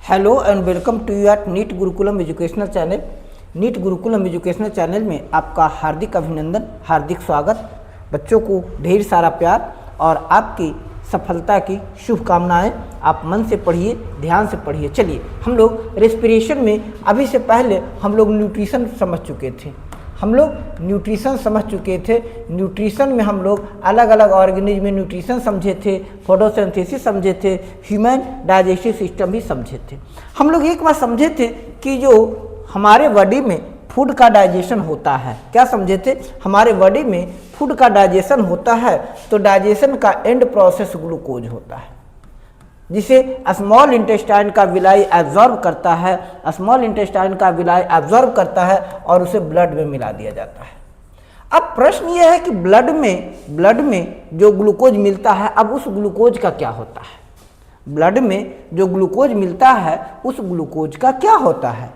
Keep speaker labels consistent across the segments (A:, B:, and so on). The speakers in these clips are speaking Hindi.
A: Hello and welcome to your NEET Gurukulam educational channel. NEET Gurukulam educational channel में आपका हार्दिक अभिनंदन, हार्दिक स्वागत। बच्चों को ढेर सारा प्यार और आपकी सफलता की शुभकामनाएं। आप मन से पढ़िए, ध्यान से पढ़िए। चलिए, हम लोग रेस्पिरेशन में अभी से पहले हम लोग न्यूट्रिशन समझ चुके थे। न्यूट्रिशन में हम लोग अलग अलग ऑर्गेनिज्म में न्यूट्रिशन समझे थे, फोटोसिंथेसिस समझे थे, ह्यूमन डाइजेस्टिव सिस्टम भी समझे थे। हम लोग एक बात समझे थे कि जो हमारे बॉडी में फूड का डाइजेशन होता है, क्या समझे थे? हमारे बॉडी में फूड का डाइजेशन होता है तो डाइजेशन का एंड प्रोसेस ग्लूकोज होता है, जिसे स्मॉल इंटेस्टाइन का विलाई एब्जॉर्ब करता है। स्मॉल इंटेस्टाइन का विलाई एब्जॉर्ब करता है और उसे ब्लड में मिला दिया जाता है। अब प्रश्न यह है कि ब्लड में जो ग्लूकोज मिलता है, अब उस ग्लूकोज का क्या होता है? ब्लड में जो ग्लूकोज मिलता है उस ग्लूकोज का क्या होता है?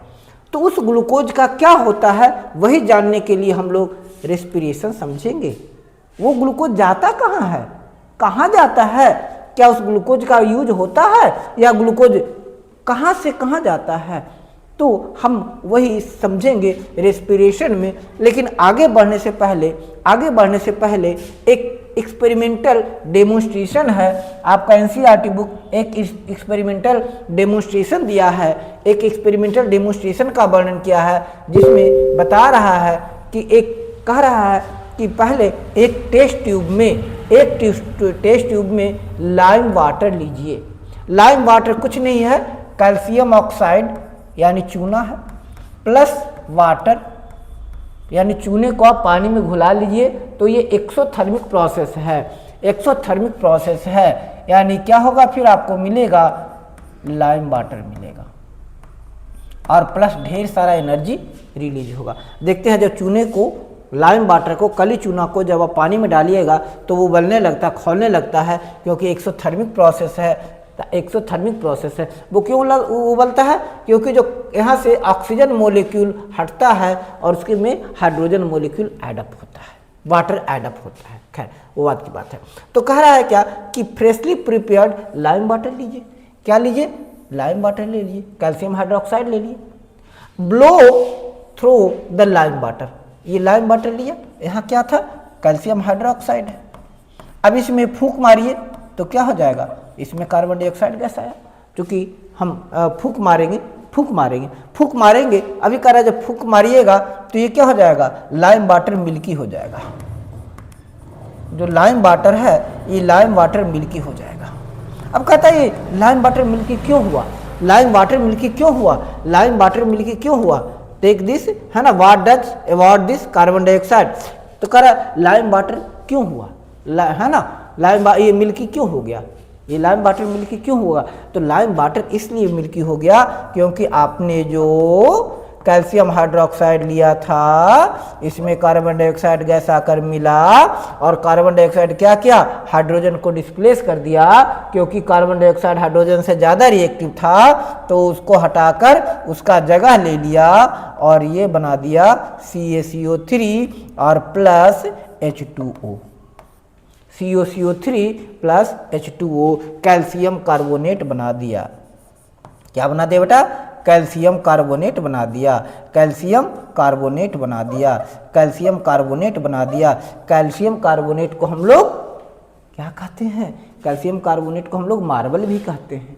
A: तो उस ग्लूकोज का क्या होता है वही जानने के लिए हम लोग रेस्पिरेशन समझेंगे। वो ग्लूकोज जाता कहाँ है, कहाँ जाता है, क्या उस ग्लूकोज का यूज होता है या ग्लूकोज कहाँ से कहाँ जाता है, तो हम वही समझेंगे रेस्पिरेशन में। लेकिन आगे बढ़ने से पहले एक एक्सपेरिमेंटल डेमोन्स्ट्रेशन है। आपका एनसीईआरटी बुक एक एक्सपेरिमेंटल डेमोन्स्ट्रेशन दिया है, एक एक्सपेरिमेंटल डेमोन्स्ट्रेशन का वर्णन किया है, जिसमें बता रहा है कि कह रहा है कि पहले एक टेस्ट ट्यूब में लाइम वाटर लीजिए। लाइम वाटर कुछ नहीं है, कैल्शियम ऑक्साइड यानी चूना है, प्लस वाटर यानी चूने को आप पानी में घुला लीजिए। तो ये एक्सोथर्मिक प्रोसेस है, यानी क्या होगा, फिर आपको मिलेगा लाइम वाटर मिलेगा और प्लस ढेर सारा एनर्जी रिलीज होगा। देखते हैं, जब चूने को, लाइम वाटर को, कली चूना को जब आप पानी में डालिएगा तो वो उबलने लगता है, खौलने लगता है, क्योंकि एक्सोथर्मिक प्रोसेस है। वो क्यों उबलता है? क्योंकि जो यहाँ से ऑक्सीजन मोलिक्यूल हटता है और उसके में हाइड्रोजन मोलिक्यूल ऐडअप होता है, वाटर ऐडअप होता है। खैर, वो बात की बात है। तो कह रहा है क्या कि फ्रेशली प्रिपेयर्ड लाइम वाटर लीजिए। क्या लीजिए? लाइम वाटर ले लीजिए, कैल्शियम हाइड्रोक्साइड ले लीजिए। Blow through the lime water, ये लाइम वाटर लिया, यहाँ क्या था, कैल्शियम हाइड्रोक्साइड है। अब इसमें फूंक मारिए तो क्या हो जाएगा, इसमें कार्बन डाइऑक्साइड गैस आया। क्योंकि हम फूंक मारेंगे। अभी कह रहा है जब फूंक मारिएगा तो ये क्या हो जाएगा, लाइम वाटर मिल्की हो जाएगा। जो लाइम वाटर है ये लाइम वाटर मिल्की हो जाएगा। अब कहता है ये लाइम वाटर मिल्की क्यों हुआ? लाइम वाटर मिल्की क्यों हुआ? टेक दिस, है ना, what does avoid this carbon dioxide. तो कह रहा लाइम वाटर क्यों हुआ, है ना, ये मिल्की क्यों हो गया, ये लाइम वाटर मिल्की क्यों हुआ? तो लाइम वाटर इसलिए मिल्की हो गया क्योंकि आपने जो कैल्शियम हाइड्रोक्साइड लिया था, इसमें कार्बन डाइऑक्साइड गैस आकर मिला और कार्बन डाइऑक्साइड क्या किया, हाइड्रोजन को डिस्प्लेस कर दिया। क्योंकि कार्बन डाइऑक्साइड हाइड्रोजन से ज़्यादा रिएक्टिव था तो उसको हटाकर उसका जगह ले लिया और ये बना दिया CaCO3 और plus H2O, COCO3 plus H2O, calcium carbonate बना दिया। क्या बना दिया बेटा? कैल्शियम कार्बोनेट बना दिया। कैल्शियम कार्बोनेट को हम लोग क्या कहते हैं? कैल्शियम कार्बोनेट को हम लोग मार्बल भी कहते हैं।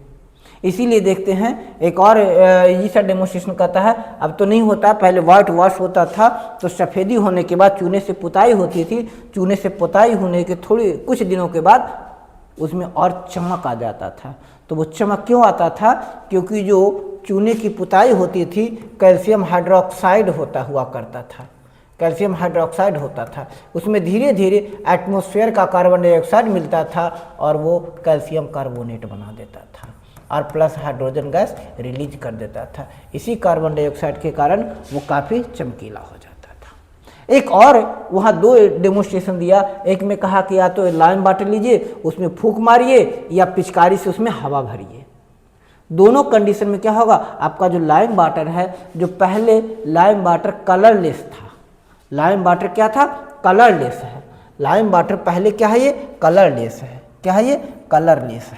A: इसीलिए देखते हैं एक और ये डेमोन्स्ट्रेशन करता है। अब तो नहीं होता, पहले वाइट वॉश होता था तो सफ़ेदी होने के बाद चूने से पुताई होती थी। चूने से पुताई होने के कुछ दिनों के बाद उसमें और चमक आ जाता था। तो वो चमक क्यों आता था? क्योंकि जो चूने की पुताई होती थी कैल्शियम हाइड्रोक्साइड हुआ करता था। उसमें धीरे धीरे एटमॉस्फेयर का कार्बन डाइऑक्साइड मिलता था और वो कैल्शियम कार्बोनेट बना देता था और प्लस हाइड्रोजन गैस रिलीज कर देता था। इसी कार्बन डाइऑक्साइड के कारण वो काफ़ी चमकीला हो जाता था। एक और वहाँ 2 डेमोन्स्ट्रेशन दिया। एक में कहा कि या तो लाइम वाटर लीजिए, उसमें फूंक मारिए, या पिचकारी से उसमें हवा भरिए। दोनों कंडीशन में क्या होगा, आपका जो लाइम वाटर है, जो पहले लाइम वाटर कलरलेस था, लाइम वाटर क्या था, कलरलेस है। लाइम वाटर पहले क्या है, ये कलरलेस है। क्या है ये? कलरलेस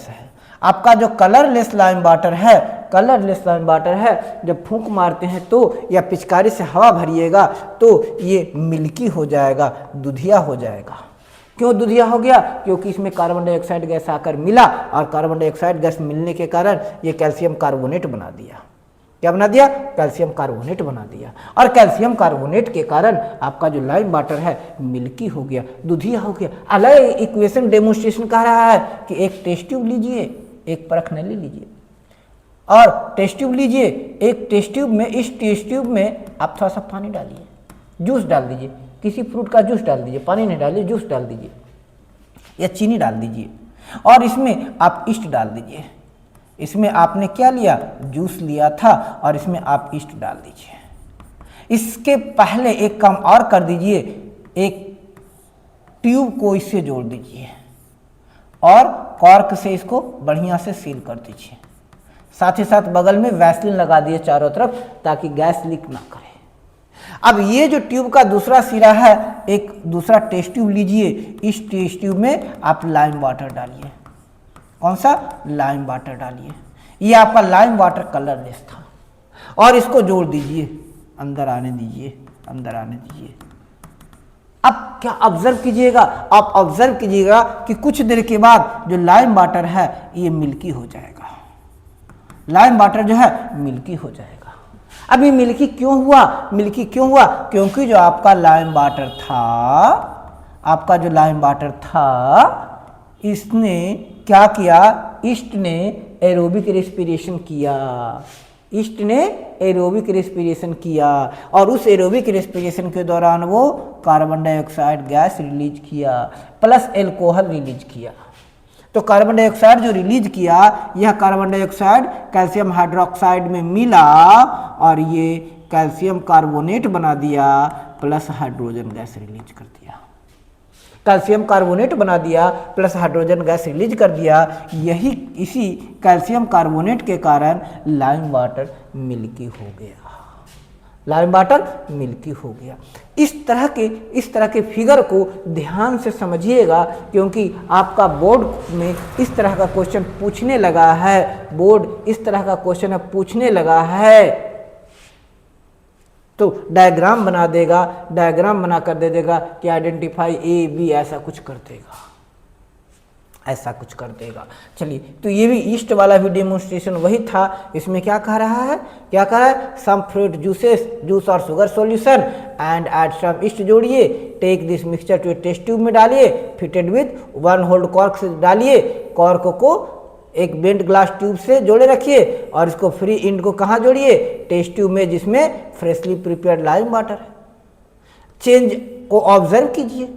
A: है। आपका जो कलरलेस लाइम वाटर है, कलरलेस लाइम वाटर है, जब फूंक मारते हैं तो या पिचकारी से हवा भरिएगा तो ये मिल्की हो जाएगा, दुधिया हो जाएगा। क्यों दुधिया हो गया? क्योंकि इसमें कार्बन डाइऑक्साइड गैस आकर मिला और कार्बन डाइऑक्साइड गैस मिलने के कारण ये कैल्शियम कार्बोनेट बना दिया। क्या बना दिया? कैल्शियम कार्बोनेट बना दिया। और कैल्शियम कार्बोनेट के कारण आपका जो लाइम वाटर है मिल्की हो गया, दुधिया हो गया। अलग इक्वेशन डेमोन्स्ट्रेशन कह रहा है कि एक टेस्ट ट्यूब लीजिए, एक परख नली लीजिए और टेस्ट ट्यूब लीजिए। एक टेस्ट ट्यूब में, इस टेस्ट ट्यूब में आप थोड़ा सा पानी डालिए, जूस डाल दीजिए, किसी फ्रूट का जूस डाल दीजिए, पानी नहीं डालिए, जूस डाल दीजिए या चीनी डाल दीजिए और इसमें आप ईस्ट डाल दीजिए। इसमें आपने क्या लिया? जूस लिया था और इसमें आप ईस्ट डाल दीजिए। इसके पहले एक काम और कर दीजिए, एक ट्यूब को इससे जोड़ दीजिए और कॉर्क से इसको बढ़िया से सील कर दीजिए। साथ ही साथ बगल में वैसलीन लगा दिए चारों तरफ ताकि गैस लीक ना करे। अब ये जो ट्यूब का दूसरा सिरा है, एक दूसरा टेस्ट ट्यूब लीजिए, इस टेस्ट ट्यूब में आप लाइम वाटर डालिए। कौन सा? लाइम वाटर डालिए। ये आपका लाइम वाटर कलरलेस था और इसको जोड़ दीजिए, अंदर आने दीजिए, अंदर आने दीजिए। अब क्या ऑब्जर्व कीजिएगा? आप ऑब्जर्व कीजिएगा कि कुछ देर के बाद जो लाइम वाटर है ये मिल्की हो जाएगा। लाइम वाटर जो है मिल्की हो जाएगा। अब ये मिल्की क्यों हुआ? मिल्की क्यों हुआ? क्योंकि जो आपका लाइम वाटर था, आपका जो लाइम वाटर था, इसने क्या किया? ईस्ट ने एरोबिक रेस्पिरेशन किया। ईस्ट ने एरोबिक रेस्पिरेशन किया और उस एरोबिक रेस्पिरेशन के दौरान वो कार्बन डाइऑक्साइड गैस रिलीज किया प्लस एल्कोहल रिलीज किया। तो कार्बन डाइऑक्साइड जो रिलीज किया, यह कार्बन डाइऑक्साइड कैल्शियम हाइड्रोक्साइड में मिला और ये कैल्शियम कार्बोनेट बना दिया प्लस हाइड्रोजन गैस रिलीज कर दिया। कैल्शियम कार्बोनेट बना दिया प्लस हाइड्रोजन गैस रिलीज कर दिया। यही इसी कैल्शियम कार्बोनेट के कारण लाइम वाटर मिल्की हो गया। लाइम वाटर मिल्की हो गया। इस तरह के फिगर को ध्यान से समझिएगा क्योंकि आपका बोर्ड में इस तरह का क्वेश्चन पूछने लगा है। बोर्ड इस तरह का क्वेश्चन पूछने लगा है तो डायग्राम बना देगा, डायग्राम बना कर दे देगा कि आइडेंटिफाई ए बी, ऐसा कुछ कर देगा, ऐसा कुछ कर देगा। चलिए, तो ये भी ईस्ट वाला भी डेमोन्स्ट्रेशन वही था। इसमें क्या कह रहा है? क्या कह रहा है? सम फ्रूट जूसेस, जूस और sugar solution and add some yeast जोड़िए, take this mixture to test tube में डालिए, फिटेड विद 1 होल्ड कॉर्क से डालिए, कॉर्क को एक बेंट ग्लास ट्यूब से जोड़े रखिए और इसको फ्री इंड को कहाँ जोड़िए? टेस्ट ट्यूब में जिसमें फ्रेशली प्रिपेयर्ड लाइम वाटर है। चेंज को ऑब्जर्व कीजिए।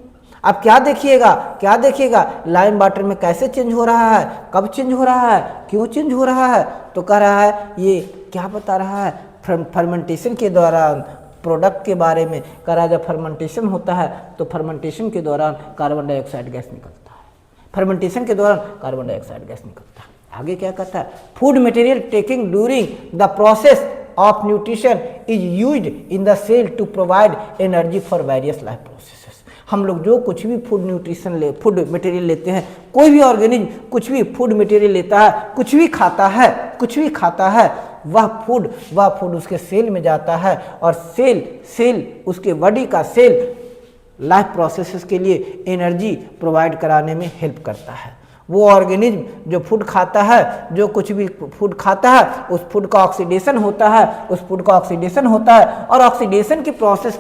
A: अब क्या देखिएगा? क्या देखिएगा? लाइम वाटर में कैसे चेंज हो रहा है, कब चेंज हो रहा है, क्यों चेंज हो रहा है? तो कह रहा है, ये क्या बता रहा है? फर्मेंटेशन के दौरान प्रोडक्ट के बारे में कह रहा है। जब फर्मेंटेशन होता है तो फर्मेंटेशन के दौरान कार्बन डाइऑक्साइड गैस निकलता है। फर्मेंटेशन के दौरान कार्बन डाइऑक्साइड गैस निकलता है। आगे क्या कहता है? Food material taking during the process of nutrition is used in the cell to provide energy for various life processes. हम लोग जो कुछ भी फूड मटेरियल लेते हैं, कोई भी ऑर्गेनिज्म कुछ भी फूड मटेरियल लेता है, कुछ भी खाता है, वह फूड उसके सेल में जाता है और सेल उसके बॉडी का सेल लाइफ प्रोसेसेस के लिए एनर्जी प्रोवाइड कराने में हेल्प करता है। वो ऑर्गेनिज्म जो फूड खाता है, जो कुछ भी फूड खाता है, उस फूड का ऑक्सीडेशन होता है, और ऑक्सीडेशन के प्रोसेस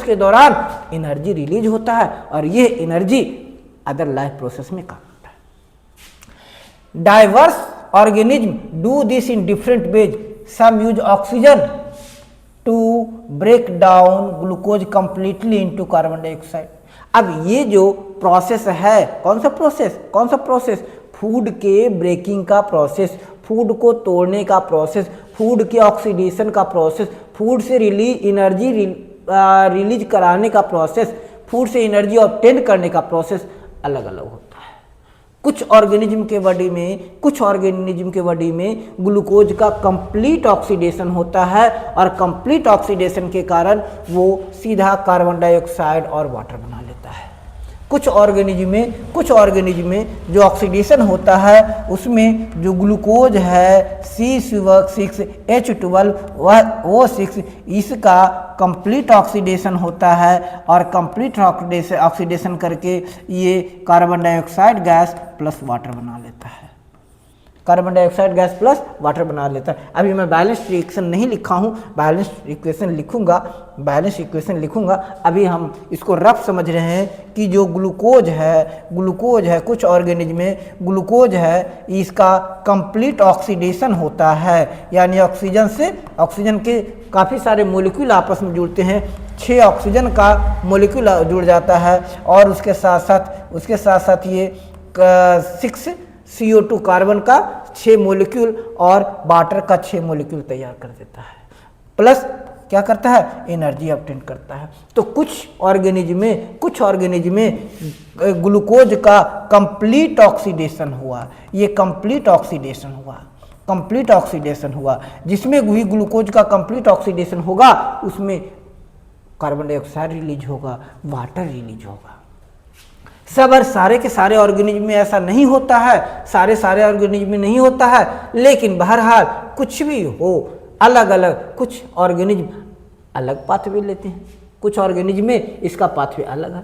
A: के दौरान एनर्जी रिलीज होता है और ये एनर्जी अदर लाइफ प्रोसेस में काम होता है। Diverse organism do this in different ways. Some use oxygen to break down glucose completely into carbon dioxide. अब ये जो प्रोसेस है, कौन सा प्रोसेस? फूड के ब्रेकिंग का प्रोसेस, फूड को तोड़ने का प्रोसेस, फूड के ऑक्सीडेशन का प्रोसेस, फूड से एनर्जी रिलीज कराने का प्रोसेस, फूड से एनर्जी ऑब्टेन करने का प्रोसेस अलग अलग होता है। कुछ ऑर्गेनिज्म के बॉडी में ग्लूकोज का कंप्लीट ऑक्सीडेशन होता है और कंप्लीट ऑक्सीडेशन के कारण वो सीधा कार्बन डाइऑक्साइड और वाटर बना लेता है। कुछ ऑर्गेनिज्म में जो ऑक्सीडेशन होता है उसमें जो ग्लूकोज है C6H12 O6 इसका कंप्लीट ऑक्सीडेशन होता है और कंप्लीट ऑक्सीडेशन करके ये carbon dioxide gas plus water बना लेता है, carbon dioxide gas plus water बना लेता है। अभी मैं बैलेंस इक्वेशन नहीं लिखा हूँ, बैलेंस इक्वेशन लिखूंगा। अभी हम इसको रफ समझ रहे हैं कि जो ग्लूकोज है कुछ ऑर्गेनिज्म में ग्लूकोज है इसका कंप्लीट ऑक्सीडेशन होता है, यानी ऑक्सीजन के काफ़ी सारे मॉलिक्यूल आपस में जुड़ते हैं, 6 ऑक्सीजन का मॉलिक्यूल जुड़ जाता है और उसके साथ साथ ये 6 CO2 कार्बन का 6 मॉलिक्यूल और वाटर का 6 मॉलिक्यूल तैयार कर देता है, प्लस क्या करता है, एनर्जी ऑब्टेन करता है। तो कुछ ऑर्गेनिज्म में ग्लूकोज का कंप्लीट ऑक्सीडेशन हुआ, ये कंप्लीट ऑक्सीडेशन हुआ जिसमें भी ग्लूकोज का कंप्लीट ऑक्सीडेशन होगा उसमें कार्बन डाइऑक्साइड रिलीज होगा, वाटर रिलीज होगा। सब और सारे के सारे ऑर्गेनिज्म में ऐसा नहीं होता है, सारे ऑर्गेनिज्म में नहीं होता है, लेकिन बहरहाल कुछ भी हो अलग अलग, कुछ ऑर्गेनिज्म अलग पाथवे लेते हैं, कुछ ऑर्गेनिज्म में इसका पाथवे अलग है।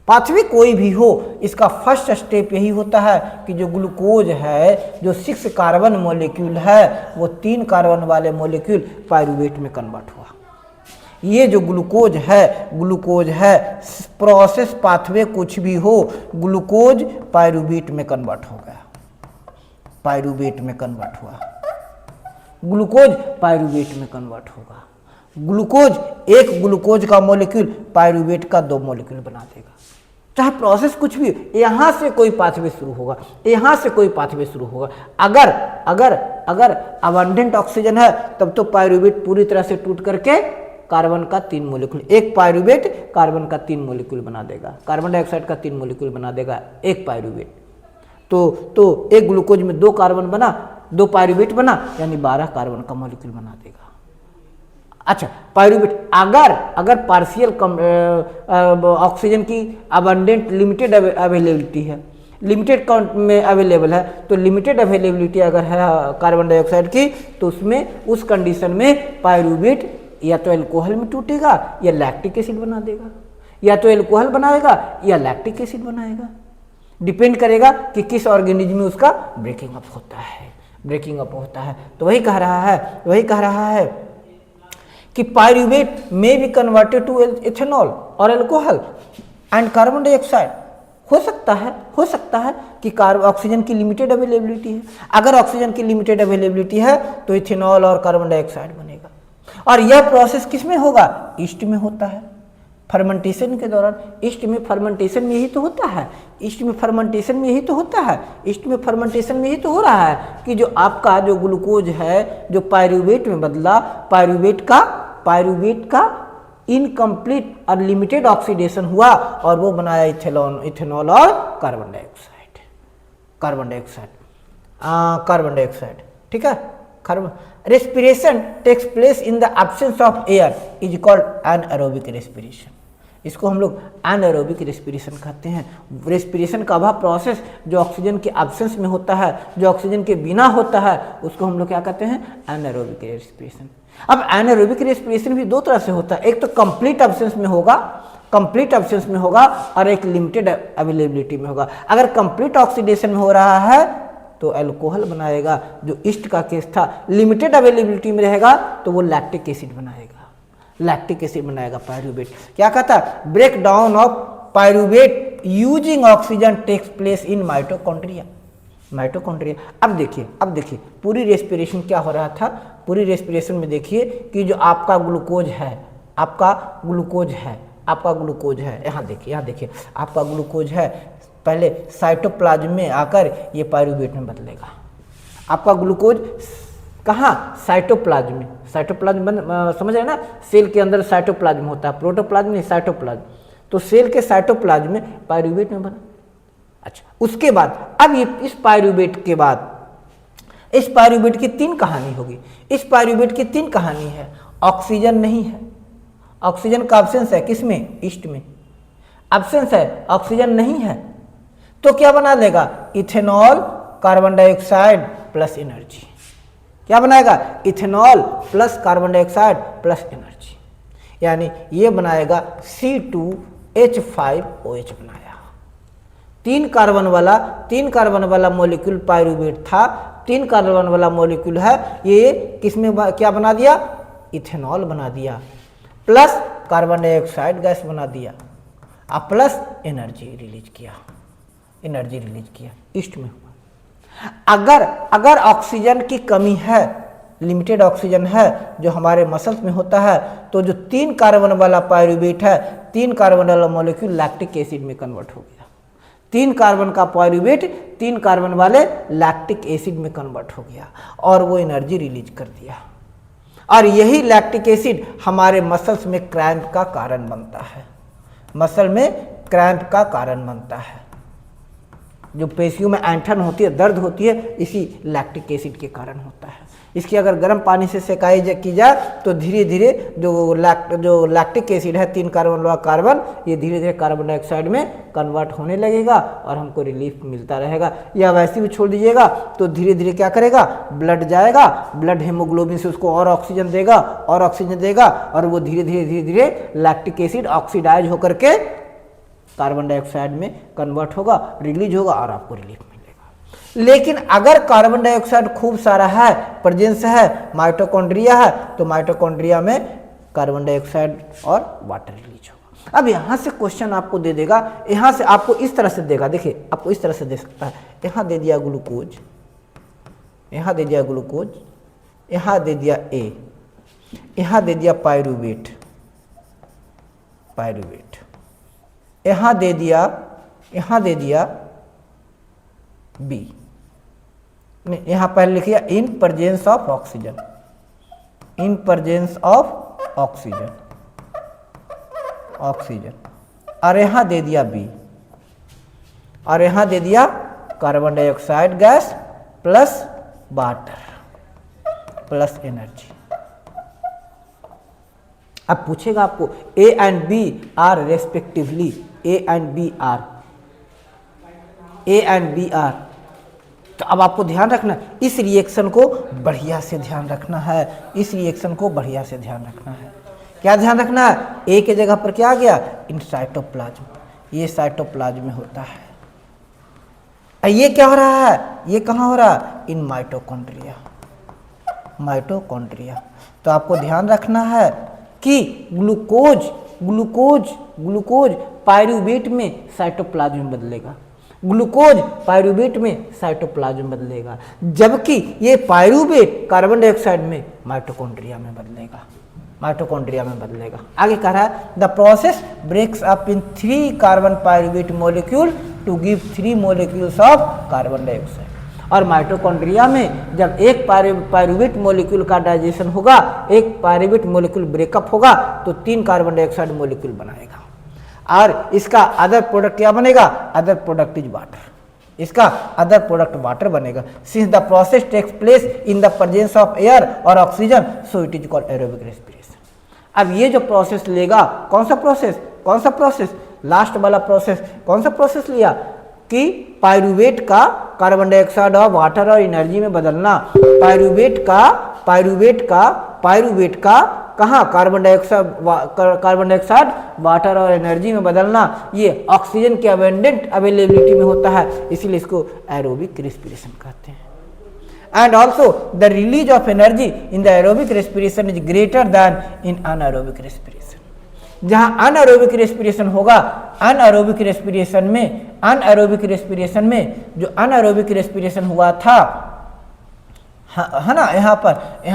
A: पाथवे कोई भी हो, इसका फर्स्ट स्टेप यही होता है कि जो ग्लूकोज है, जो 6 कार्बन मॉलिक्यूल है, वो 3 कार्बन वाले मॉलिक्यूल पायरूवेट में कन्वर्ट हुआ। ये जो ग्लूकोज है प्रोसेस पाथवे कुछ भी हो, ग्लूकोज पायरूवेट में कन्वर्ट हो गया, पायरूवेट में कन्वर्ट हुआ, ग्लूकोज पायरूवेट में कन्वर्ट होगा। एक ग्लूकोज का मॉलिक्यूल पायरूवेट का 2 मॉलिक्यूल बना देगा। चाहे प्रोसेस कुछ भी, यहाँ से कोई पाथवे शुरू होगा, यहाँ से कोई पाथवे शुरू होगा। अगर अबंडेंट ऑक्सीजन है तब तो पायरूवेट पूरी तरह से टूट करके कार्बन का 3 मॉलिक्यूल, एक पायरूवेट कार्बन का 3 मॉलिक्यूल बना देगा, कार्बन डाइऑक्साइड का 3 मॉलिक्यूल बना देगा एक पायरूवेट। तो एक ग्लूकोज में 2 कार्बन बना, 2 पायरूवेट बना, यानी 12 कार्बन का मॉलिक्यूल बना देगा। अच्छा, पायरूवेट अगर पार्शियल ऑक्सीजन की अबंडेंट लिमिटेड अवेलेबिलिटी है, लिमिटेड काउंट में अवेलेबल है, तो लिमिटेड अवेलेबिलिटी अगर है कार्बन डाइऑक्साइड की, तो उसमें उस कंडीशन में पायरूवेट या तो अल्कोहल में टूटेगा या लैक्टिक एसिड बना देगा, या तो अल्कोहल बनाएगा या लैक्टिक एसिड बनाएगा, डिपेंड करेगा कि किस ऑर्गेनिज्म में उसका ब्रेकिंग अप होता है। तो वही कह रहा है कि पायरूवेट में बी कन्वर्टेड टू इथेनॉल और अल्कोहल एंड कार्बन डाइऑक्साइड। हो सकता है कि ऑक्सीजन की लिमिटेड अवेलेबिलिटी है, अगर ऑक्सीजन की लिमिटेड अवेलेबिलिटी है तो इथेनॉल और कार्बन डाइऑक्साइड बनेगा। और यह प्रोसेस किस में होगा, ईस्ट में होता है, फर्मेंटेशन के दौरान। ईस्ट में फर्मेंटेशन में यही तो होता है, ईस्ट में फर्मेंटेशन में यही तो हो रहा है कि जो आपका जो ग्लूकोज है जो पायरूवेट में बदला, पायरूवेट का इनकम्प्लीट और लिमिटेड ऑक्सीडेशन हुआ और वो बनाया इथेनॉल और कार्बन डाइऑक्साइड। ठीक है, respiration takes place in the absence of air is called anaerobic respiration. इसको हम लोग एनाएरोबिक रेस्पिरेशन कहते हैं। रेस्पिरेशन का वह प्रोसेस जो ऑक्सीजन के एब्सेंस में होता है, जो ऑक्सीजन के बिना होता है, उसको हम लोग क्या कहते हैं, एनाएरोबिक रेस्पिरेशन। अब एनाएरोबिक रेस्पिरेशन भी 2 तरह से होता है, एक तो कंप्लीट एब्सेंस में होगा और एक लिमिटेड अवेलेबिलिटी में होगा। अगर कंप्लीट ऑक्सीडेशन में हो रहा है तो अल्कोहल बनाएगा, जो ईस्ट का केस था। लिमिटेड अवेलेबिलिटी में रहेगा तो वो लैक्टिक एसिड बनाएगा पायरूवेट। क्या कहता है, break down of pyruvate using oxygen takes place in mitochondria. अब देखिए पूरी रेस्पिरेशन क्या हो रहा था। पूरी रेस्पिरेशन में देखिए कि जो आपका ग्लूकोज है, यहाँ देखिए आपका ग्लूकोज है, पहले साइटोप्लाज्म में आकर ये पायरूवेट में बदलेगा। आपका ग्लूकोज कहाँ, साइटोप्लाज्म में, समझ रहे ना, सेल के अंदर साइटोप्लाज्म होता है, प्रोटोप्लाज्म नहीं, साइटोप्लाज्म। तो सेल के साइटोप्लाज्म में पायरूवेट में बना। अच्छा, उसके बाद अब ये इस पायरूवेट की 3 कहानी होगी। इस पायरूवेट की 3 कहानी है। ऑक्सीजन नहीं है, ऑक्सीजन का एब्सेंस है किसमें, ईस्ट में। एब्सेंस है, ऑक्सीजन नहीं है, तो क्या बना देगा, ethanol carbon dioxide plus energy. क्या बनाएगा, ethanol plus carbon dioxide plus energy, यानी ये बनाएगा C2H5OH बनाया। तीन कार्बन वाला मॉलिक्यूल पायरुवेट था, 3 कार्बन वाला मॉलिक्यूल है, ये किसमें क्या बना दिया, इथेनॉल बना दिया, प्लस कार्बन डाइऑक्साइड गैस बना दिया, और प्लस एनर्जी रिलीज किया, ईस्ट में हुआ। अगर ऑक्सीजन की कमी है, लिमिटेड ऑक्सीजन है जो हमारे मसल्स में होता है, तो जो 3 कार्बन वाला पायरुवेट है, 3 कार्बन वाला मॉलिक्यूल लैक्टिक एसिड में कन्वर्ट हो गया। 3 कार्बन का पायरुवेट 3 कार्बन वाले लैक्टिक एसिड में कन्वर्ट हो गया और वो एनर्जी रिलीज कर दिया। और यही लैक्टिक एसिड हमारे मसल्स में क्रैम्प का कारण बनता है, मसल में क्रैम्प का कारण बनता है। जो पेशियों में ऐंठन होती है, दर्द होती है, इसी लैक्टिक एसिड के कारण होता है। इसकी अगर गर्म पानी से सेकाई की जाए तो धीरे धीरे जो लैक्टिक एसिड है, 3 कार्बन वाला कार्बन, ये धीरे धीरे कार्बन डाइऑक्साइड में कन्वर्ट होने लगेगा और हमको रिलीफ मिलता रहेगा। या वैसे भी छोड़ दीजिएगा तो धीरे धीरे क्या करेगा, ब्लड जाएगा, ब्लड हेमोग्लोबिन से उसको और ऑक्सीजन देगा और वो धीरे धीरे लैक्टिक एसिड ऑक्सीडाइज होकर के कार्बन डाइऑक्साइड में कन्वर्ट होगा, रिलीज होगा और आपको रिलीफ मिलेगा। लेकिन अगर कार्बन डाइऑक्साइड खूब सारा है, प्रेजेंस है, माइटोकॉन्ड्रिया है, तो माइटोकॉन्ड्रिया में कार्बन डाइऑक्साइड और वाटर रिलीज होगा। अब यहाँ से क्वेश्चन आपको दे देगा, यहाँ से आपको इस तरह से देगा, देखिए आपको इस तरह से दे सकता है, यहाँ दे दिया ग्लूकोज, यहाँ दे दिया ग्लूकोज, यहाँ दे दिया ए, यहाँ दे दिया पायरुवेट, यहाँ दे दिया बी, यहाँ पहले लिखिए इन प्रेजेंस ऑफ ऑक्सीजन, और यहाँ दे दिया बी, और यहाँ दे दिया carbon dioxide gas plus water plus energy. अब पूछेगा आपको A and B are respectively, A and B are, तो अब आपको ध्यान रखना इस रिएक्शन को बढ़िया से ध्यान रखना है, क्या ध्यान रखना है, ए के जगह पर क्या आ गया, इन साइटोप्लाज्म, ये साइटोप्लाज्म में होता है। ये क्या हो रहा है, ये कहाँ हो रहा है, इन माइटोकॉन्ड्रिया। तो आपको ध्यान रखना है कि ग्लूकोज पायरुवेट में साइटोप्लाज्म में बदलेगा, जबकि ये पायरुवेट कार्बन डाइऑक्साइड में माइटोकॉन्ड्रिया में बदलेगा। आगे कह रहा है the process breaks up in 3 carbon pyruvate molecule to give 3 molecules of carbon dioxide. और माइटोकॉन्ड्रिया में जब एक पायरुवेट मॉलिक्यूल का डाइजेशन होगा, एक पायरुवेट मॉलिक्यूल ब्रेकअप होगा, तो 3 कार्बन डाइऑक्साइड मॉलिक्यूल बनाएगा और इसका अदर प्रोडक्ट क्या बनेगा, अदर प्रोडक्ट इज वाटर, इसका अदर प्रोडक्ट वाटर बनेगा। Since the process takes place in the presence of air और oxygen, so it is called aerobic respiration. अब ये जो प्रोसेस लेगा, कौन सा प्रोसेस, लास्ट वाला प्रोसेस, कौन सा प्रोसेस लिया कि पायरुवेट का कार्बन डाइऑक्साइड और वाटर और एनर्जी में बदलना, पायरुवेट का कहाँ कार्बन डाइऑक्साइड वाटर और एनर्जी में बदलना, ये ऑक्सीजन की अबेंडेंट अवेलेबिलिटी में होता है, इसीलिए इसको एरोबिक रेस्पिरेशन कहते हैं। And also the release of energy in the aerobic respiration is greater then in anaerobic respiration. जहां अनएरोबिक रेस्पिरेशन होगा, अनएरोबिक रेस्पिरेशन में जो अनएरोबिक रेस्पिरेशन हुआ था, है ना, यहाँ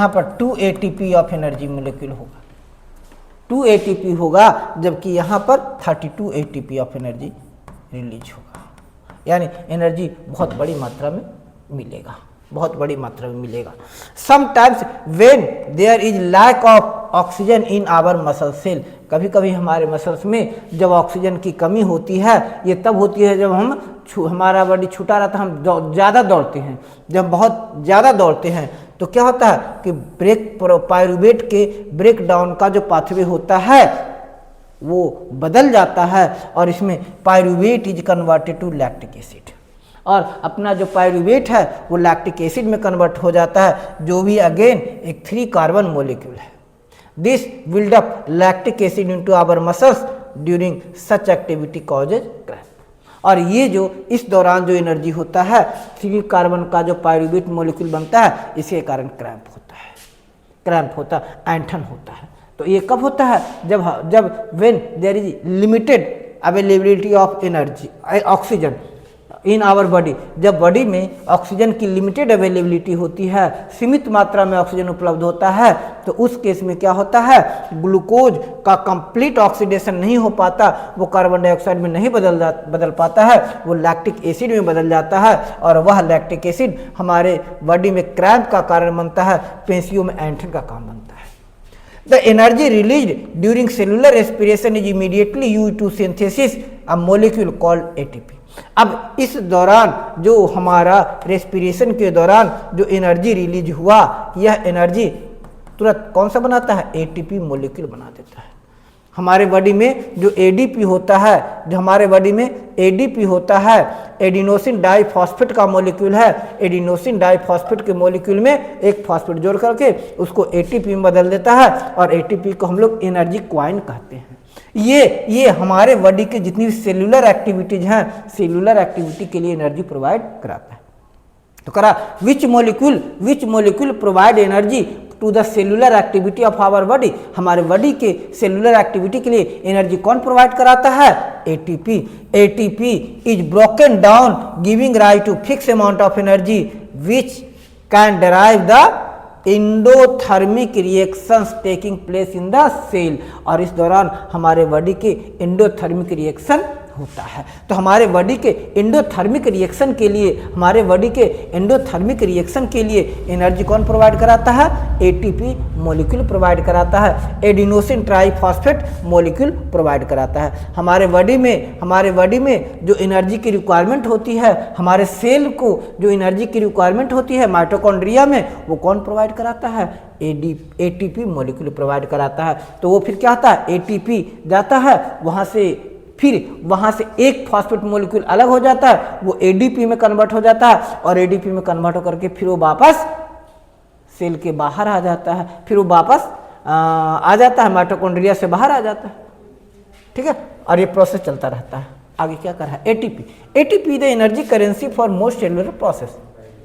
A: पर 2 ATP ऑफ एनर्जी मोलिक्यूल होगा, 2 ATP होगा, जबकि यहाँ पर 32 ATP ऑफ एनर्जी रिलीज होगा, यानी एनर्जी बहुत बड़ी मात्रा में मिलेगा। Sometimes when there is lack of oxygen in our muscle cell, कभी कभी हमारे मसल्स में जब ऑक्सीजन की कमी होती है, ये तब होती है जब हमारा बॉडी छूटा रहता है, हम ज़्यादा दौड़ते हैं। जब बहुत ज़्यादा दौड़ते हैं तो क्या होता है कि पायरुवेट के ब्रेक डाउन का जो पाथवे होता है वो बदल जाता है और इसमें pyruvate is converted to lactic acid, और अपना जो पायरूवेट है वो लैक्टिक एसिड में कन्वर्ट हो जाता है, जो भी अगेन एक 3 कार्बन मॉलिक्यूल है। This buildup lactic acid into our muscles during such activity causes cramp. और ये जो इस दौरान जो एनर्जी होता है 3 कार्बन का जो पायरूवेट मॉलिक्यूल बनता है, इसके कारण क्रैम्प होता है, क्रैम्प होता है, ऐंठन होता है। तो ये कब होता है? जब when there is limited availability of energy oxygen in our body, जब बॉडी में ऑक्सीजन की लिमिटेड अवेलेबिलिटी होती है, सीमित मात्रा में ऑक्सीजन उपलब्ध होता है, तो उस केस में क्या होता है, ग्लूकोज का कंप्लीट ऑक्सीडेशन नहीं हो पाता, वो कार्बन डाइऑक्साइड में नहीं बदल पाता है, वो लैक्टिक एसिड में बदल जाता है, और वह लैक्टिक एसिड हमारे बॉडी में क्रैम्प का कारण बनता है, पेशियों में ऐंठन का काम बनता है। The energy released during cellular respiration is immediately used to synthesis a molecule called ATP. अब इस दौरान जो हमारा रेस्पिरेशन के दौरान जो एनर्जी रिलीज हुआ, यह एनर्जी तुरंत कौन सा बनाता है? एटीपी मॉलिक्यूल बना देता है। हमारे बॉडी में जो एडीपी होता है, जो हमारे बॉडी में एडीपी होता है, एडिनोसिन डाइफॉस्फेट का मॉलिक्यूल है, एडिनोसिन डाइफॉस्फेट के मॉलिक्यूल में एक फॉस्फेट जोड़ करके उसको एटीपी में बदल देता है, और एटीपी को हम लोग एनर्जी क्वाइन कहते हैं। ये हमारे बॉडी के जितनी भी सेलुलर एक्टिविटीज हैं, सेलुलर एक्टिविटी के लिए एनर्जी प्रोवाइड कराता है। तो करा which molecule provide energy to the cellular activity of our body, हमारे बॉडी के सेलुलर एक्टिविटी के लिए एनर्जी कौन प्रोवाइड कराता है? ATP. ATP is broken down giving rise to fix amount of energy which can drive the endothermic reactions taking place in the cell, और इस दौरान हमारे बॉडी के एंडोथर्मिक रिएक्शन होता है। तो हमारे बॉडी के एंडोथर्मिक रिएक्शन के लिए, हमारे बॉडी के एंडोथर्मिक रिएक्शन के लिए एनर्जी कौन प्रोवाइड कराता है? एटीपी मॉलिक्यूल प्रोवाइड कराता है, एडिनोसिन ट्राइफॉस्फेट मॉलिक्यूल प्रोवाइड कराता है। हमारे बॉडी में जो एनर्जी की रिक्वायरमेंट होती है, हमारे सेल को जो एनर्जी की रिक्वायरमेंट होती है माइटोकॉन्ड्रिया में, वो कौन प्रोवाइड कराता है? एटीपी मॉलिक्यूल प्रोवाइड कराता है। तो वो फिर क्या होता है? एटीपी जाता है वहाँ से एक फॉस्फेट मॉलिक्यूल अलग हो जाता है, वो एडीपी में कन्वर्ट हो जाता है, और एडीपी में कन्वर्ट होकर के फिर वो वापस सेल के बाहर आ जाता है, फिर वो वापस आ जाता है, माइटोकॉन्ड्रिया से बाहर आ जाता है। ठीक है, और ये प्रोसेस चलता रहता है। आगे क्या कर रहा है? ATP the energy currency for most cellular process.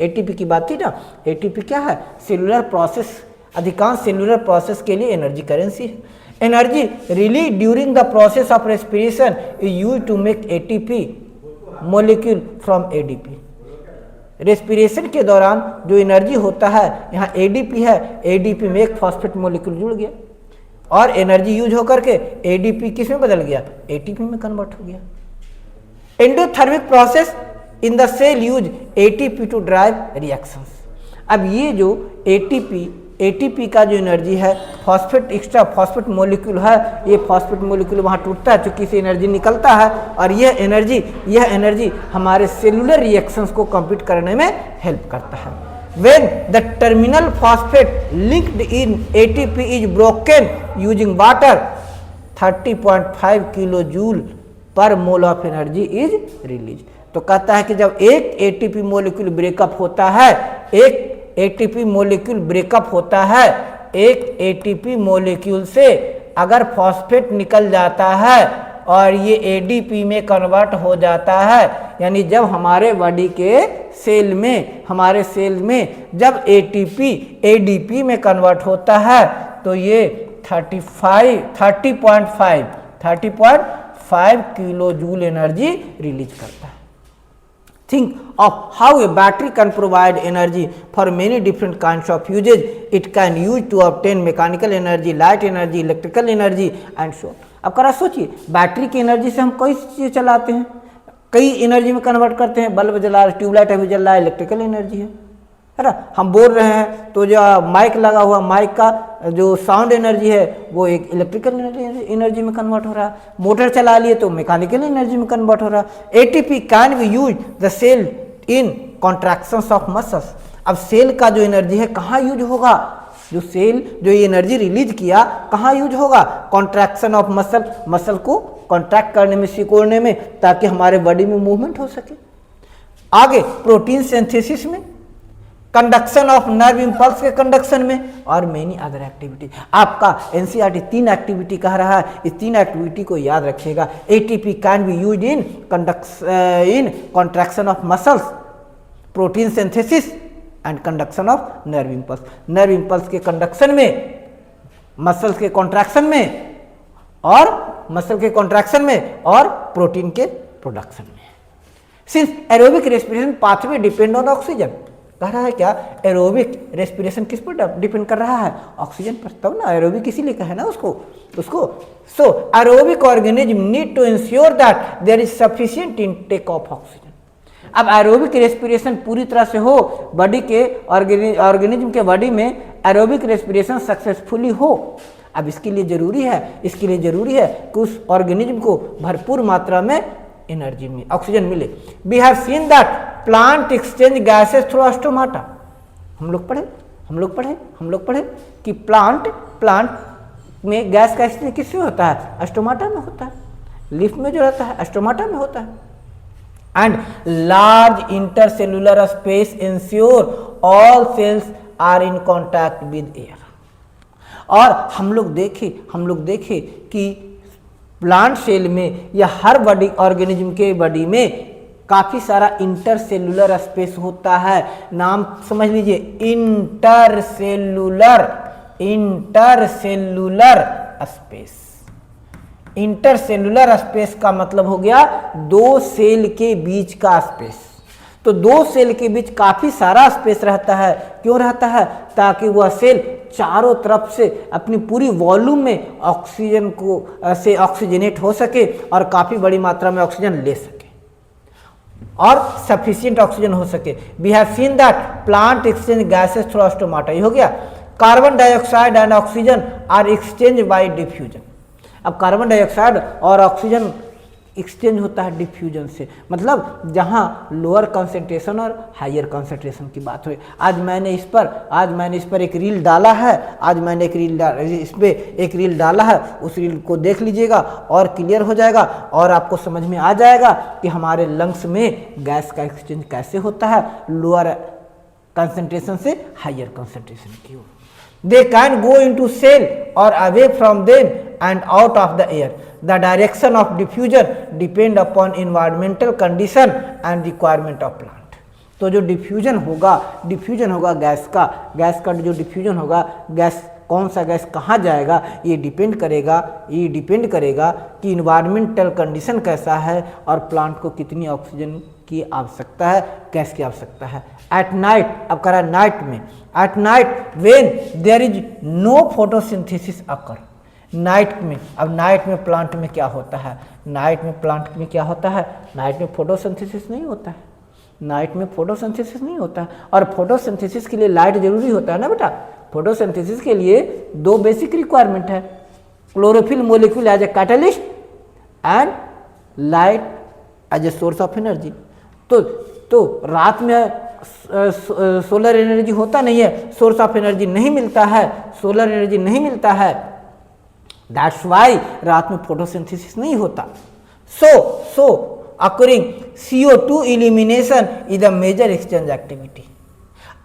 A: ATP की बात थी ना, एटीपी क्या है? सेलुलर प्रोसेस, अधिकांश सेलुलर प्रोसेस के लिए एनर्जी करेंसी है। Energy release during the process of respiration is used to make ATP molecule from ADP. Respiration के दौरान जो एनर्जी होता है, यहाँ एडीपी है, एडीपी में एक फॉस्फेट मॉलिक्यूल जुड़ गया, और एनर्जी यूज होकर के एडीपी किस में बदल गया? एटीपी में कन्वर्ट हो गया। Endothermic process in the cell use ATP to drive reactions. अब ये जो एटीपी का जो एनर्जी है, फॉस्फेट एक्स्ट्रा फॉस्फेट मॉलिक्यूल है, ये फॉस्फेट मॉलिक्यूल वहाँ टूटता है, चूंकि इसे एनर्जी निकलता है, और यह एनर्जी हमारे सेलुलर रिएक्शंस को कंप्लीट करने में हेल्प करता है। When the terminal phosphate linked in ATP is broken using water, 30.5 kilojoule per mole of energy is released। तो कहता है कि जब एक एटीपी मॉलिक्यूल ब्रेकअप होता है, एक एटीपी मॉलिक्यूल से अगर फॉस्फेट निकल जाता है और ये एडीपी में कन्वर्ट हो जाता है, यानी जब हमारे बॉडी के सेल में जब एटीपी एडीपी में कन्वर्ट होता है, तो ये 30.5 किलो जूल एनर्जी रिलीज करता है। Think of how a battery can provide energy for many different kinds of uses. It can use to obtain mechanical energy, light energy, electrical energy and so on. अब करा सोचिए, बैटरी की एनर्जी से हम कई चीज़ें चलाते हैं, कई एनर्जी में कन्वर्ट करते हैं, बल्ब जला रहे, ट्यूबलाइट अभी जल रहा है, इलेक्ट्रिकल एनर्जी है ना। हम बोल रहे हैं तो जो माइक लगा हुआ, माइक का जो साउंड एनर्जी है वो एक इलेक्ट्रिकल एनर्जी में कन्वर्ट हो रहा है। मोटर चला लिए तो मैकेनिकल एनर्जी में कन्वर्ट हो रहा है। ATP can be use the cell in contractions of muscles. अब सेल का जो एनर्जी है कहाँ यूज होगा? जो सेल जो ये एनर्जी रिलीज किया कहाँ यूज होगा, कॉन्ट्रैक्शन ऑफ मसल, मसल को कॉन्ट्रैक्ट करने में, सिकोड़ने में, ताकि हमारे बॉडी में मूवमेंट हो सके। आगे प्रोटीन सिंथेसिस में, कंडक्शन ऑफ नर्व इंपल्स के कंडक्शन में, और मेनी अदर एक्टिविटी। आपका एनसीईआरटी 3 एक्टिविटी कह रहा है, इस 3 एक्टिविटी को याद रखिएगा। ATP can be used in contraction of muscles, protein synthesis and conduction of nerve impulse. Nerve impulse के कंडक्शन में, मसल्स के कॉन्ट्रैक्शन में, और मसल के कॉन्ट्रैक्शन में, और प्रोटीन के प्रोडक्शन में। Since aerobic respiration pathway depend on oxygen, कह रहा है क्या, एरोबिक रेस्पिरेशन किस पर डिपेंड कर रहा है, ऑक्सीजन पर, तब ना एरोबिक इसीलिए कहा है ना उसको। So aerobic organism need to ensure that there is sufficient intake of oxygen. अब एरोबिक रेस्पिरेशन पूरी तरह से हो, बॉडी के ऑर्गेनिज्म के बॉडी में एरोबिक रेस्पिरेशन सक्सेसफुली हो। अब इसके लिए जरूरी है कि उस ऑर्गेनिज्म को भरपूर मात्रा में एनर्जी मिले, ऑक्सीजन मिले। We have seen that plant exchange gases through stomata. हम लोग पढ़े कि प्लांट में गैस का एक्सचेंज किससे होता है, स्टोमाटा में होता है। लीफ में जो रहता है स्टोमाटा में होता है। And large intercellular space ensure all cells are in contact with air. और हम लोग देखे कि प्लांट सेल में या हर बॉडी ऑर्गेनिज्म के बॉडी में काफ़ी सारा इंटरसेलुलर स्पेस होता है। नाम समझ लीजिए, इंटरसेलुलर स्पेस। इंटरसेलुलर स्पेस का मतलब हो गया 2 सेल के बीच का स्पेस। तो 2 सेल के बीच काफ़ी सारा स्पेस रहता है। क्यों रहता है, ताकि वह सेल चारों तरफ से अपनी पूरी वॉल्यूम में ऑक्सीजन को से ऑक्सीजनेट हो सके और काफ़ी बड़ी मात्रा में ऑक्सीजन ले सके और सफिशिएंट ऑक्सीजन हो सके। We have seen that plant exchange gases through stomata. ये हो गया। Carbon dioxide and oxygen are exchange by diffusion. अब कार्बन डाइऑक्साइड और ऑक्सीजन एक्सचेंज होता है डिफ्यूजन से, मतलब जहाँ लोअर कंसंट्रेशन और हायर कंसंट्रेशन की बात हुई। आज मैंने इस पर एक रील डाला है, इस पर एक रील डाला है। उस रील को देख लीजिएगा और क्लियर हो जाएगा और आपको समझ में आ जाएगा कि हमारे लंग्स में गैस का एक्सचेंज कैसे होता है लोअर कंसंट्रेशन से हायर कंसंट्रेशन की ओर। They can go into cell or away from them and out of the air. The direction of diffusion depend upon environmental condition and requirement of plant. तो जो डिफ्यूजन होगा गैस का जो डिफ्यूजन होगा, गैस कौन सा गैस कहाँ जाएगा, ये डिपेंड करेगा कि इन्वायरमेंटल कंडीशन कैसा है और प्लांट को कितनी ऑक्सीजन की आवश्यकता है, गैस की आवश्यकता है। एट नाइट, अब करा नाइट में, at night when there is no photosynthesis occur. Night में प्लांट में क्या होता है, नाइट में फोटोसिंथेसिस नहीं होता है। और फोटोसिंथेसिस के लिए लाइट जरूरी होता है ना बेटा। फोटोसिंथेसिस के लिए 2 बेसिक रिक्वायरमेंट है, chlorophyll molecule as a catalyst and light as a source of energy. तो रात में सोलर एनर्जी होता नहीं है, सोर्स ऑफ एनर्जी नहीं मिलता है, सोलर एनर्जी नहीं मिलता है, दैट्स वाई रात में फोटोसिंथेसिस नहीं होता। So occurring CO2 elimination is the major exchange activity.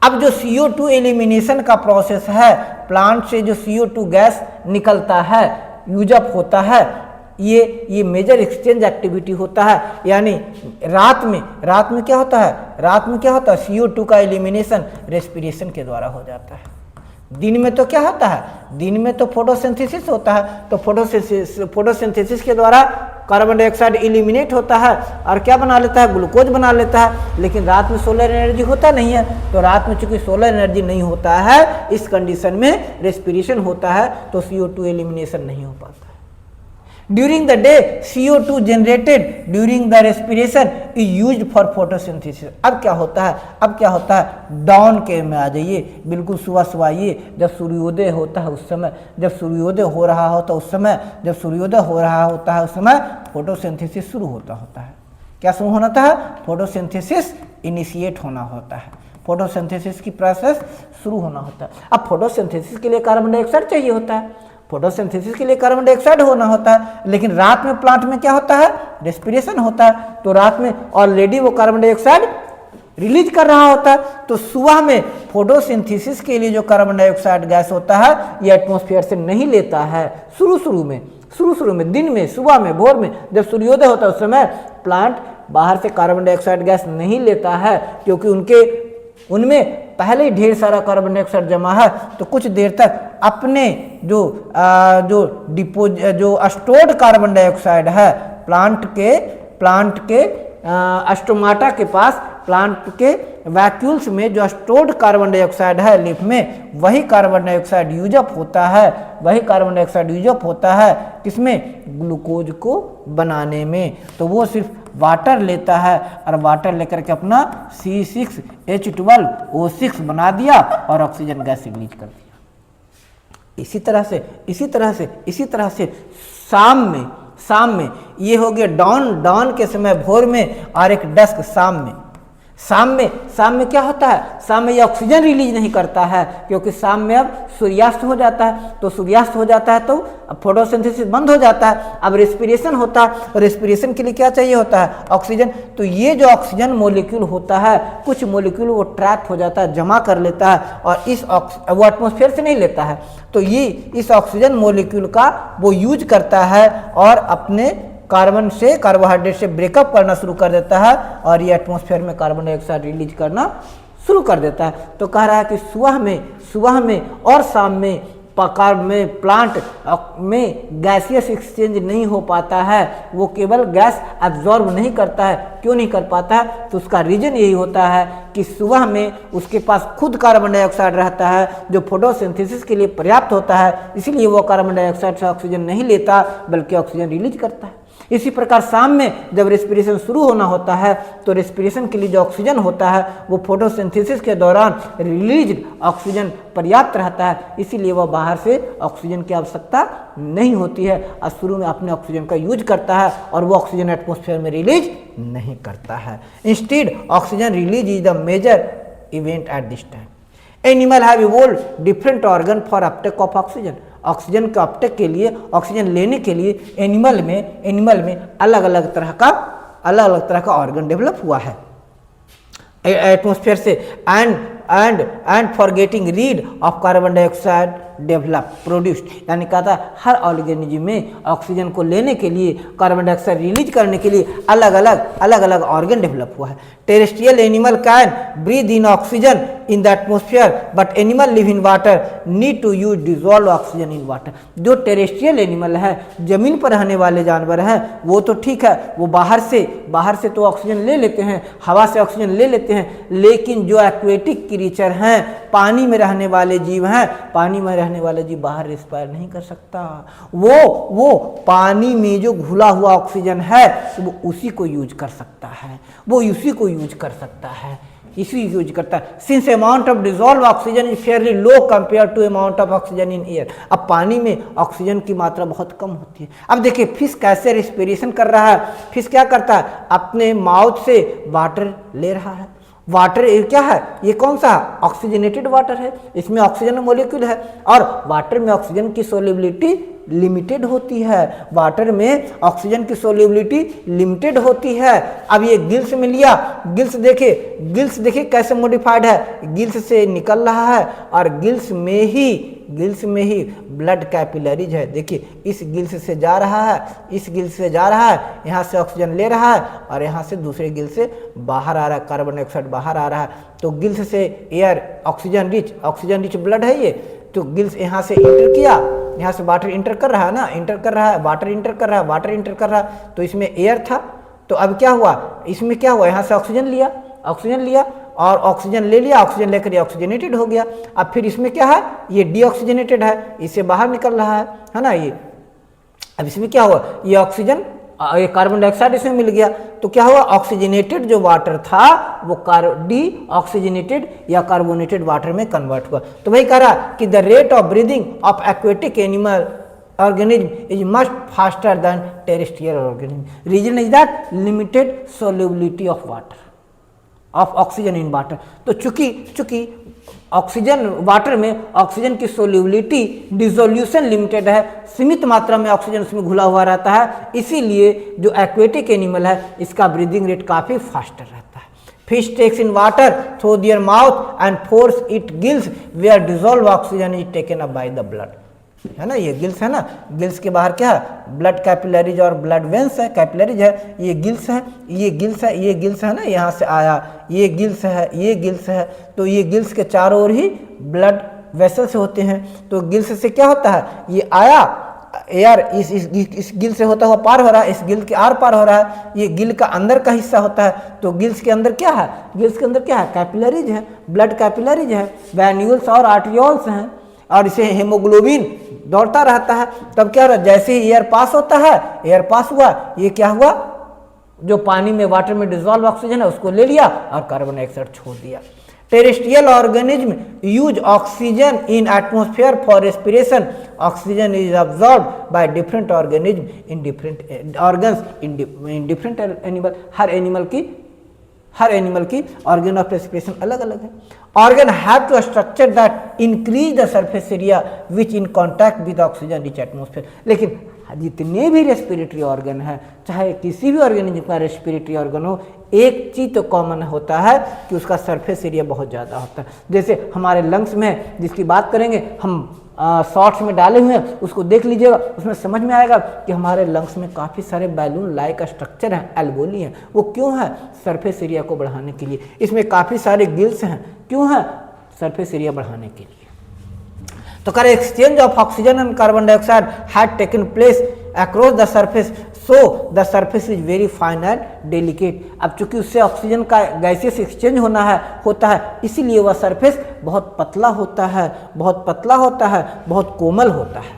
A: अब जो CO2 एलिमिनेशन का प्रोसेस है, प्लांट से जो CO2 गैस निकलता है, यूजअप होता है, ये मेजर एक्सचेंज एक्टिविटी होता है। यानी रात में क्या होता है, CO2 का एलिमिनेशन रेस्पिरेशन के द्वारा हो जाता है। दिन में तो क्या होता है, दिन में तो फोटोसिंथेसिस होता है, तो फोटोसिंथेसिस के द्वारा कार्बन डाइऑक्साइड एलिमिनेट होता है और क्या बना लेता है, ग्लूकोज बना लेता है। लेकिन रात में सोलर एनर्जी होता नहीं है, तो रात में चूंकि सोलर एनर्जी नहीं होता है, इस कंडीशन में रेस्पिरेशन होता है, तो CO2 एलिमिनेशन नहीं हो पाता है। During the day CO2 generated during the respiration is used for photosynthesis. अब क्या होता है, डाउन के में आ जाइए, बिल्कुल सुबह आइए, जब सूर्योदय होता है उस समय, जब सूर्योदय हो रहा होता है उस समय फोटोसिंथेसिस शुरू होता है। क्या शुरू होना था, फोटोसिंथेसिस इनिशिएट होना होता है। फोटोसिंथेसिस की प्रोसेस शुरू होना होता है। अब फोटोसिंथेसिस के लिए कार्बन डाइऑक्साइड चाहिए होता है, फोटोसिंथेसिस के लिए कार्बन डाइऑक्साइड होना होता है, लेकिन रात में प्लांट में क्या होता है, रेस्पिरेशन होता है, तो रात में ऑलरेडी वो कार्बन डाइऑक्साइड रिलीज कर रहा होता है। तो सुबह में फोटोसिंथेसिस के लिए जो कार्बन डाइऑक्साइड गैस होता है ये एटमॉस्फेयर से नहीं लेता है। शुरू में दिन में, सुबह में, भोर में जब सूर्योदय होता है उस समय प्लांट बाहर से कार्बन डाइऑक्साइड गैस नहीं लेता है, क्योंकि उनमें पहले ही ढेर सारा कार्बन डाइऑक्साइड जमा है। तो कुछ देर तक अपने जो स्टोर्ड कार्बन डाइऑक्साइड है प्लांट के स्टोमाटा के पास, प्लांट के वैक्यूल्स में जो स्टोर्ड कार्बन डाइऑक्साइड है लीफ में, वही कार्बन डाइऑक्साइड यूज अप होता है किसमें, ग्लूकोज को बनाने में। तो वो सिर्फ वाटर लेता है और वाटर लेकर के अपना C6H12O6 बना दिया और ऑक्सीजन गैस रिलीज कर दिया। इसी तरह से शाम में ये हो गया डॉन के समय, भोर में, और एक डस्क शाम में क्या होता है, शाम में ये ऑक्सीजन रिलीज नहीं करता है, क्योंकि शाम में अब सूर्यास्त हो जाता है। तो सूर्यास्त हो जाता है तो अब फोटोसिंथेसिस बंद हो जाता है, अब रेस्पिरेशन होता है, और रेस्पिरेशन के लिए क्या चाहिए होता है, ऑक्सीजन। तो ये जो ऑक्सीजन मॉलिक्यूल होता है, कुछ मॉलिक्यूल वो ट्रैप हो जाता है, जमा कर लेता है, और वो एटमॉस्फेयर से नहीं लेता है। तो ये इस ऑक्सीजन मॉलिक्यूल का वो यूज करता है और अपने कार्बोहाइड्रेट से ब्रेकअप करना शुरू कर देता है, और ये एटमॉस्फेयर में कार्बन डाइऑक्साइड रिलीज करना शुरू कर देता है। तो कह रहा है कि सुबह में और शाम में प्लांट में गैसियस एक्सचेंज नहीं हो पाता है, वो केवल गैस एब्जॉर्ब नहीं करता है। क्यों नहीं कर पाता है, तो उसका रीजन यही होता है कि सुबह में उसके पास खुद कार्बन डाइऑक्साइड रहता है जो फोटोसिंथेसिस के लिए पर्याप्त होता है, इसलिए वो कार्बन डाइऑक्साइड से ऑक्सीजन नहीं लेता बल्कि ऑक्सीजन रिलीज करता है। इसी प्रकार शाम में जब रेस्पिरेशन शुरू होना होता है तो रेस्पिरेशन के लिए जो ऑक्सीजन होता है वो फोटोसिंथेसिस के दौरान रिलीज ऑक्सीजन पर्याप्त रहता है, इसीलिए वह बाहर से ऑक्सीजन की आवश्यकता नहीं होती है और शुरू में अपने ऑक्सीजन का यूज करता है और वो ऑक्सीजन एटमॉस्फेयर में रिलीज नहीं करता है। Instead oxygen release is the major event at this time. Animal have evolved different organ for uptake of oxygen. Oxygen के अपटेक के लिए, ऑक्सीजन लेने के लिए एनिमल में अलग अलग तरह का ऑर्गन डेवलप हुआ है एटमॉस्फेयर से। And for getting read of carbon dioxide develop produced, यानी कहा था हर ऑर्गेनिज्म में ऑक्सीजन को लेने के लिए, कार्बन डाइऑक्साइड रिलीज करने के लिए अलग अलग ऑर्गन डेवलप हुआ है। Terrestrial animal can breathe in oxygen in the atmosphere but animal live in water need to use dissolve oxygen in water. जो टेरेस्ट्रियल एनिमल है, जमीन पर रहने वाले जानवर हैं, वो तो ठीक है, वो बाहर से तो ऑक्सीजन ले लेते हैं, हवा से ऑक्सीजन ले लेते हैं, लेकिन जो एक्वेटिक क्रीचर हैं, पानी में रहने वाले जीव हैं, पानी में रहने वाला जीव बाहर रेस्पायर नहीं कर सकता। वो पानी में जो घुला हुआ ऑक्सीजन है वो उसी को यूज कर सकता है, इसी यूज करता है। Since amount of dissolve oxygen is fairly low compare to amount of oxygen in air. अब पानी में ऑक्सीजन की मात्रा बहुत कम होती है। अब देखिए फिश कैसे रेस्पिरेशन कर रहा है। फिश क्या करता है, अपने माउथ से वाटर ले रहा है। वाटर क्या है, ये कौन सा ऑक्सीजनेटेड वाटर है, इसमें ऑक्सीजन मोलिक्यूल है और वाटर में ऑक्सीजन की सोल्युबिलिटी लिमिटेड होती है। वाटर में ऑक्सीजन की सोल्युबिलिटी लिमिटेड होती है। अब ये गिल्स में लिया, गिल्स देखिए कैसे मॉडिफाइड है, गिल्स से निकल रहा है और गिल्स में ही ब्लड कैपिलरीज है। देखिए इस गिल्स से जा रहा है, यहाँ से ऑक्सीजन ले रहा है और यहाँ से दूसरे गिल्स से बाहर आ रहा है, कार्बन डाइऑक्साइड बाहर आ रहा है। तो गिल्स से एयर ऑक्सीजन रिच ब्लड है ये, तो गिल्स यहाँ से इंटर किया, यहाँ से वाटर इंटर कर रहा है ना, वाटर इंटर कर रहा है, तो इसमें एयर था। तो अब क्या हुआ, इसमें क्या हुआ, यहाँ से ऑक्सीजन लिया और ऑक्सीजन ले लिया, ऑक्सीजन लेकर ये ऑक्सीजनेटेड हो गया। अब फिर इसमें क्या है, ये डीऑक्सीजनेटेड है, इससे बाहर निकल रहा है ना ये। अब इसमें क्या हुआ, ये ऑक्सीजन, ये कार्बन डाइऑक्साइड इसमें मिल गया, तो क्या हुआ, ऑक्सीजनेटेड जो वाटर था वो डीऑक्सीजनेटेड या कार्बोनेटेड वाटर में कन्वर्ट हुआ। तो वही कह रहा कि the rate of breathing of aquatic animal organism is much faster than terrestrial organism. Reason is that limited solubility of water. Of oxygen in water. तो चूंकि ऑक्सीजन वाटर में ऑक्सीजन की सोल्यूबिलिटी डिसोल्यूशन लिमिटेड है, सीमित मात्रा में ऑक्सीजन उसमें घुला हुआ रहता है, इसीलिए जो एक्वेटिक एनिमल है इसका ब्रीदिंग रेट काफ़ी फास्टर रहता है। Fish takes in water through their mouth and force it gills where dissolve oxygen is taken up by the blood, है ना। ये गिल्स है ना, गिल्स के बाहर क्या है, ब्लड कैपिलरीज और ब्लड वेंस है, कैपिलरीज है, ये गिल्स है, ये गिल्स है, ये गिल्स है ना, यहाँ से आया, ये गिल्स है, ये गिल्स है, तो ये गिल्स के चारों ओर ही ब्लड वेसल्स होते हैं। तो गिल्स से क्या होता है, ये आया एयर इस गिल से होता हुआ पार हो रहा है, इस गिल के आर पार हो रहा है, ये गिल का अंदर का हिस्सा होता है। तो गिल्स के अंदर क्या है, गिल्स के अंदर क्या है, कैपिलरीज है, ब्लड कैपिलरीज है, वैन्यूल्स और आर्टियोल्स हैं, और इसे हेमोग्लोबिन दौड़ता रहता है। तब क्या हो रहा है, जैसे ही एयर पास होता है, एयर पास हुआ, ये क्या हुआ, जो पानी में वाटर में डिजोल्व ऑक्सीजन है उसको ले लिया और कार्बन डाइऑक्साइड छोड़ दिया। Terrestrial organism use oxygen in atmosphere for respiration. Oxygen is absorbed by different organism in different organs in different animal. हर एनिमल की ऑर्गन ऑफ रेस्पिरेशन अलग अलग है। Organ have to structure that increase the surface area which in contact with oxygen rich atmosphere. लेकिन जितने भी रेस्पिरेटरी ऑर्गन है, चाहे किसी भी ऑर्गेनिज्म का रेस्पिरेटरी ऑर्गन हो, एक चीज़ तो कॉमन होता है कि उसका सरफेस एरिया बहुत ज़्यादा होता है। जैसे हमारे लंग्स में, जिसकी बात करेंगे हम शॉर्ट्स में डाले हुए हैं, उसको देख लीजिएगा, उसमें समझ में आएगा कि हमारे लंग्स में काफ़ी सारे बैलून लाइक स्ट्रक्चर हैं, एल्वोली हैं। वो क्यों है, सरफेस एरिया को बढ़ाने के लिए। इसमें काफ़ी सारे गिल्स हैं, क्यों है, सरफेस एरिया बढ़ाने के लिए। तो कर exchange of oxygen and carbon dioxide had taken place across the surface, so the surface is very fine and delicate. अब चूंकि उससे ऑक्सीजन का गैसेस एक्सचेंज होता है, इसीलिए वह सरफेस बहुत पतला होता है, बहुत कोमल होता है।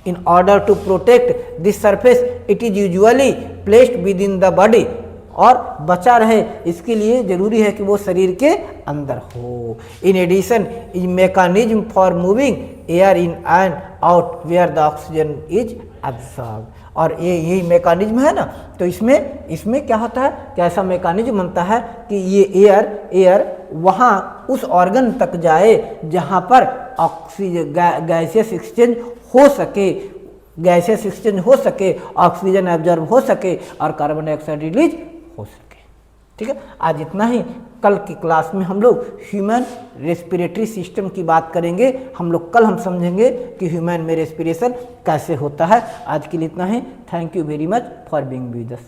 A: In order to protect this surface it is usually placed within the body, और बचा रहे इसके लिए जरूरी है कि वो शरीर के अंदर हो। In addition is mechanism for moving air in and out where the oxygen is absorb. और ये यही मैकेनिज्म है ना, तो इसमें क्या होता है, कैसा मैकेनिज्म बनता है कि ये एयर वहाँ उस ऑर्गन तक जाए जहाँ पर ऑक्सीजन गैसेस एक्सचेंज हो सके, ऑक्सीजन एब्जॉर्ब हो सके और कार्बन डाइऑक्साइड रिलीज हो सके। ठीक है, आज इतना ही। कल की क्लास में हम लोग ह्यूमन रेस्पिरेटरी सिस्टम की बात करेंगे। कल हम समझेंगे कि ह्यूमन में रेस्पिरेशन कैसे होता है। आज के लिए इतना ही। Thank you very much for being with us.